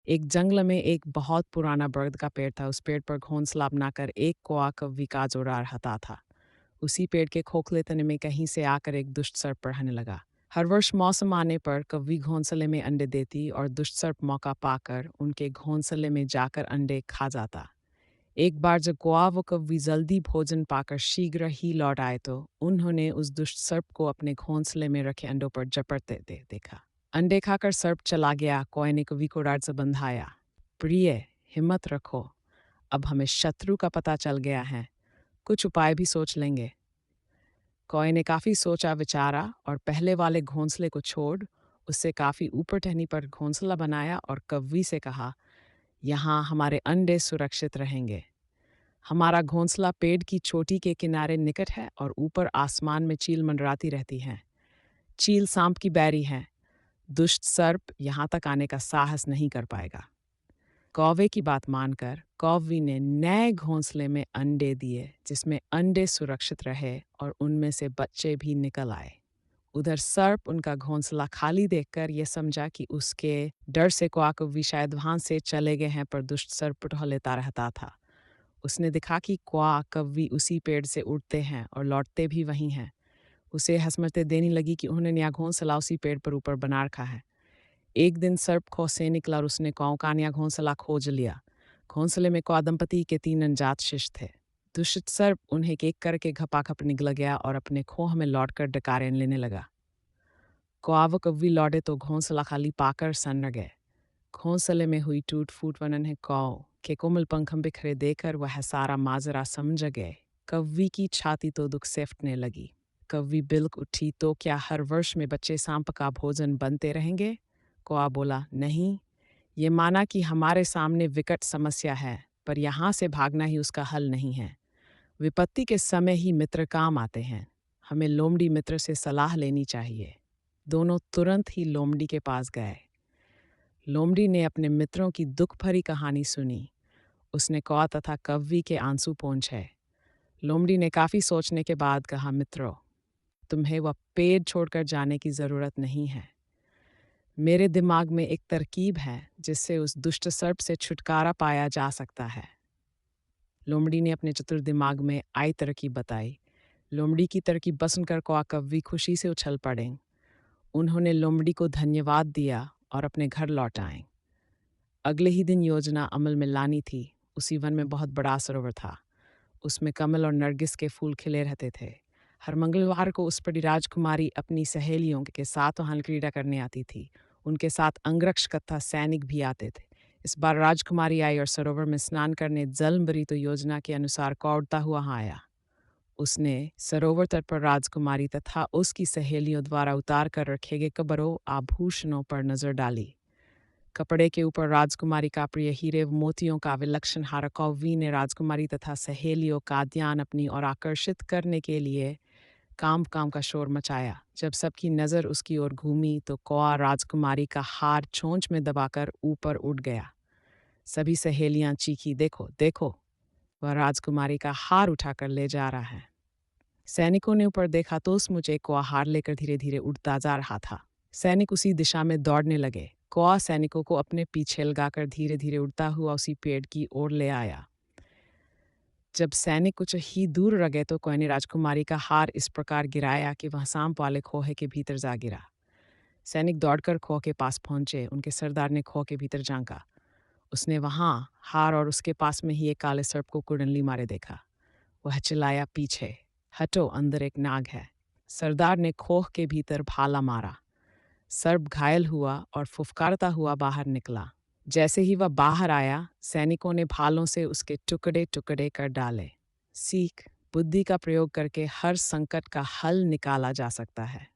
एक जंगल में एक बहुत पुराना बरगद का पेड़ था। उस पेड़ पर घोंसला बनाकर एक कौआ कव्वी काज उड़ा रहता था। उसी पेड़ के खोखले तने में कहीं से आकर एक दुष्ट सर्प रहने लगा। हर वर्ष मौसम आने पर कव्वी घोंसले में अंडे देती और दुष्ट सर्प मौका पाकर उनके घोंसले में जाकर अंडे खा जाता। एक बार जब कौआ व कव्वी जल्दी भोजन पाकर शीघ्र ही लौट आए तो उन्होंने उस दुष्ट सर्प को अपने घोंसले में रखे अंडों पर झपटते देखा। अंडे खाकर सर्प चला गया। कौए ने कवि को डांट से बंधाया। प्रिय, हिम्मत रखो, अब हमें शत्रु का पता चल गया है, कुछ उपाय भी सोच लेंगे। कौए ने काफी सोचा विचारा और पहले वाले घोंसले को छोड़ उससे काफी ऊपर टहनी पर घोंसला बनाया और कव्वी से कहा, यहाँ हमारे अंडे सुरक्षित रहेंगे। हमारा घोंसला पेड़ की चोटी के किनारे निकट है और ऊपर आसमान में चील मंडराती रहती हैं। चील सांप की बैरी है। दुष्ट सर्प यहाँ तक आने का साहस नहीं कर पाएगा। कौवे की बात मानकर कौवी ने नए घोंसले में अंडे दिए जिसमें अंडे सुरक्षित रहे और उनमें से बच्चे भी निकल आए। उधर सर्प उनका घोंसला खाली देखकर यह समझा कि उसके डर से कौआ कव्वी शायद वहां से चले गए हैं, पर दुष्ट सर्प टहलता रहता था। उसने देखा कि कौआ कव्वी उसी पेड़ से उड़ते हैं और लौटते भी वहीं हैं। उसे हंसमते देने लगी कि उन्होंने नया घोंसला उसी पेड़ पर ऊपर बना रखा है। एक दिन सर्प खौं से निकला और उसने कौओं का नया घोंसला खोज लिया। घोंसले में कौआ दंपति के 3 नवजात शिशु थे। दुष्ट सर्प उन्हें एक करके घपाघप निगल गया और अपने खोह में लौटकर डकारें लेने लगा। कौआ व कव्वी लौटे तो घोंसला खाली पाकर सन्न गए। घोंसले में हुई टूट फूट व नन्हे कौओं के कोमल पंखम बिखरे देकर वह सारा माजरा समझ गए। कव्वी की छाती तो दुख से फटने लगी। कव्वी बिल्क उठी, तो क्या हर वर्ष में बच्चे सांप का भोजन बनते रहेंगे? कौआ बोला, नहीं। ये माना कि हमारे सामने विकट समस्या है, पर यहाँ से भागना ही उसका हल नहीं है। विपत्ति के समय ही मित्र काम आते हैं। हमें लोमड़ी मित्र से सलाह लेनी चाहिए। दोनों तुरंत ही लोमड़ी के पास गए। लोमड़ी ने अपने मित्रों की दुख भरी कहानी सुनी। उसने कौआ तथा कव्वी के आंसू पोंछे। लोमड़ी ने काफी सोचने के बाद कहा, मित्रों, तुम्हें वह पेड़ छोड़कर जाने की जरूरत नहीं है। मेरे दिमाग में एक तरकीब है जिससे उस दुष्ट सर्प से छुटकारा पाया जा सकता है। लोमड़ी ने अपने चतुर दिमाग में आई तरकीब बताई। लोमड़ी की तरकीब बस सुनकर कौआ कव्वी खुशी से उछल पड़े। उन्होंने लोमड़ी को धन्यवाद दिया और अपने घर लौट आए। अगले ही दिन योजना अमल में लानी थी। उसी वन में बहुत बड़ा सरोवर था। उसमें कमल और नरगिस के फूल खिले रहते थे। हर मंगलवार को उस पर राजकुमारी अपनी सहेलियों के साथ वहाँ क्रीड़ा करने आती थी। उनके साथ अंगरक्ष तथा सैनिक भी आते थे। इस बार राजकुमारी आई और सरोवर में स्नान करने जल भरी तो योजना के अनुसार कौड़ता हुआ आया। उसने सरोवर तट पर राजकुमारी तथा उसकी सहेलियों द्वारा उतार कर रखे गए कपड़ों आभूषणों पर नजर डाली। कपड़े के ऊपर राजकुमारी का प्रिय हीरे व मोतियों का विलक्षण हार। कौवी ने राजकुमारी तथा सहेलियों का ध्यान अपनी ओर आकर्षित करने के लिए काम काम का शोर मचाया। जब सबकी नज़र उसकी ओर घूमी तो कौआ राजकुमारी का हार चोंच में दबाकर ऊपर उठ गया। सभी सहेलियां चीखी, देखो देखो, वह राजकुमारी का हार उठाकर ले जा रहा है। सैनिकों ने ऊपर देखा तो उस मुझे कौआ हार लेकर धीरे धीरे उड़ता जा रहा था। सैनिक उसी दिशा में दौड़ने लगे। कौआ सैनिकों को अपने पीछे लगाकर धीरे धीरे उड़ता हुआ उसी पेड़ की ओर ले आया। जब सैनिक कुछ ही दूर रह गए तो कौए ने राजकुमारी का हार इस प्रकार गिराया कि वह सांप वाले खोहे के भीतर जा गिरा। सैनिक दौड़कर खोह के पास पहुंचे। उनके सरदार ने खोह के भीतर झांका। उसने वहां हार और उसके पास में ही एक काले सर्प को कुंडली मारे देखा। वह चिल्लाया, पीछे हटो, अंदर एक नाग है। सरदार ने खोह के भीतर भाला मारा। सर्प घायल हुआ और फुफकारता हुआ बाहर निकला। जैसे ही वह बाहर आया, सैनिकों ने भालों से उसके टुकड़े टुकड़े कर डाले। सीख, बुद्धि का प्रयोग करके हर संकट का हल निकाला जा सकता है।